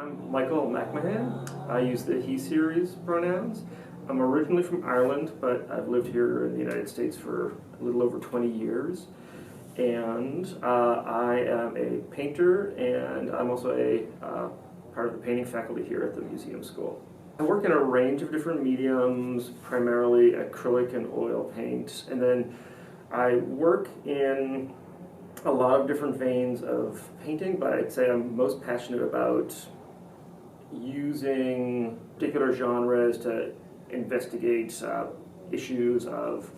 I'm Michael MacMahon. I use the he series pronouns. I'm originally from Ireland, but I've lived here in the United States for a little over 20 years. And I am a painter, and I'm also a part of the painting faculty here at the museum school. I work in a range of different mediums, primarily acrylic and oil paint, and then I work in a lot of different veins of painting, but I'd say I'm most passionate about using particular genres to investigate issues of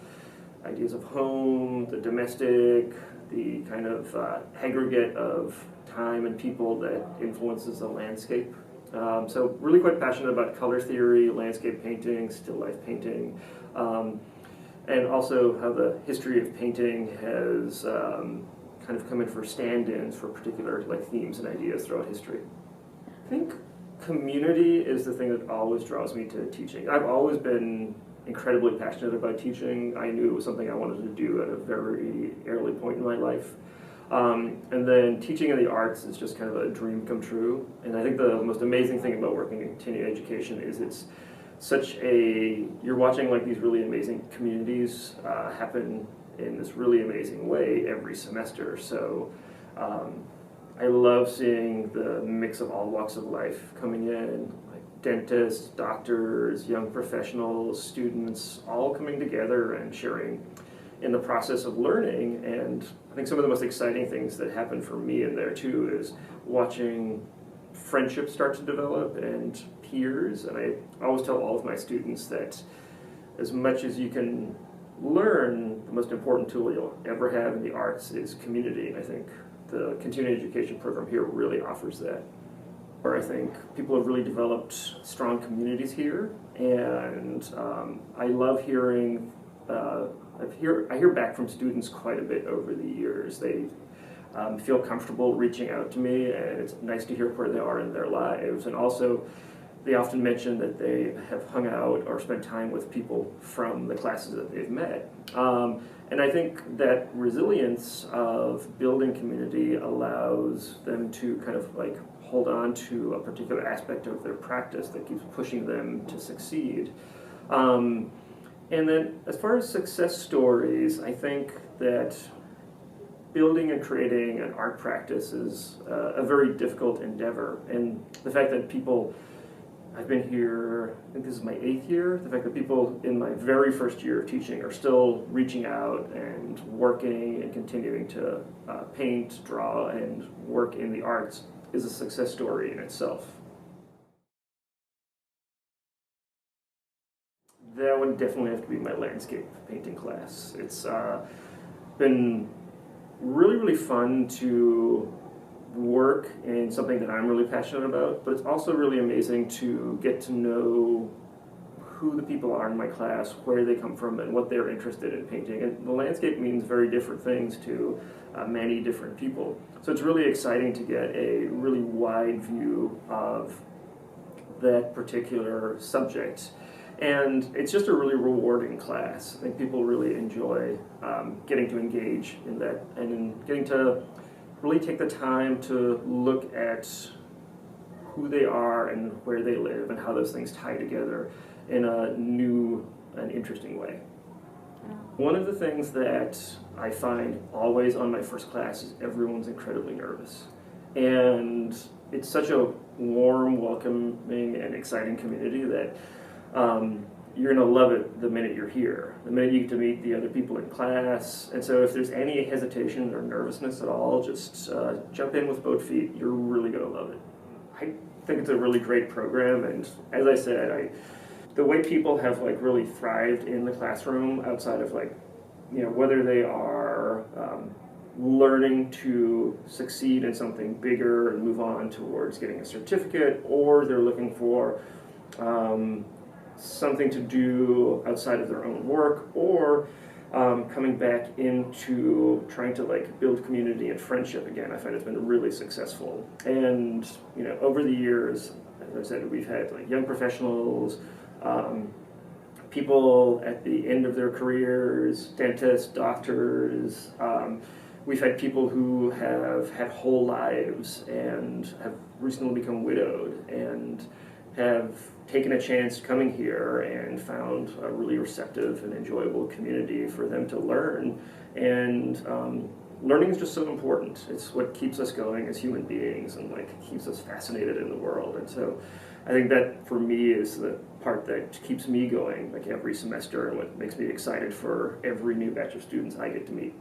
ideas of home, the domestic, the kind of aggregate of time and people that influences the landscape. So really quite passionate about color theory, landscape painting, still life painting, and also how the history of painting has kind of come in for stand-ins for particular themes and ideas throughout history. I think community is the thing that always draws me to teaching. I've always been incredibly passionate about teaching. I knew it was something I wanted to do at a very early point in my life. And then teaching in the arts is just kind of a dream come true. And I think the most amazing thing about working in continuing education is it's such a, you're watching these really amazing communities happen in this really amazing way every semester. So I love seeing the mix of all walks of life coming in, like dentists, doctors, young professionals, students, all coming together and sharing in the process of learning. And I think some of the most exciting things that happen for me in there too is watching friendships start to develop and peers. And I always tell all of my students that as much as you can learn, the most important tool you'll ever have in the arts is community. And I think the continuing education program here really offers that. Where I think people have really developed strong communities here, and I love hearing, I hear back from students quite a bit over the years. They feel comfortable reaching out to me, and it's nice to hear where they are in their lives. And also, they often mention that they have hung out or spent time with people from the classes that they've met. And I think that resilience of building community allows them to kind of hold on to a particular aspect of their practice that keeps pushing them to succeed. And then as far as success stories, I think that building and creating an art practice is a very difficult endeavor. And the fact that people, I've been here, I think this is my 8th year, the fact that people in my very first year of teaching are still reaching out and working and continuing to paint, draw, and work in the arts is a success story in itself. That would definitely have to be my landscape painting class. It's been really, really fun to work in something that I'm really passionate about, but it's also really amazing to get to know who the people are in my class, where they come from, and what they're interested in painting. And the landscape means very different things to many different people. So it's really exciting to get a really wide view of that particular subject. And it's just a really rewarding class. I think people really enjoy getting to engage in that and getting to really take the time to look at who they are and where they live and how those things tie together in a new and interesting way. One of the things that I find always on my first class is everyone's incredibly nervous. And it's such a warm, welcoming, and exciting community that you're going to love it the minute you're here, the minute you get to meet the other people in class. And so if there's any hesitation or nervousness at all, just jump in with both feet. You're really going to love it. I think it's a really great program, and as I said, the way people have really thrived in the classroom outside of whether they are learning to succeed in something bigger and move on towards getting a certificate, or they're looking for something to do outside of their own work, or coming back into trying to build community and friendship again. I find it's been really successful. And over the years, as I said, we've had young professionals, people at the end of their careers, dentists, doctors, we've had people who have had whole lives and have recently become widowed and have taken a chance coming here and found a really receptive and enjoyable community for them to learn. And learning is just so important. It's what keeps us going as human beings and like keeps us fascinated in the world. And so I think that for me is the part that keeps me going like every semester and what makes me excited for every new batch of students I get to meet.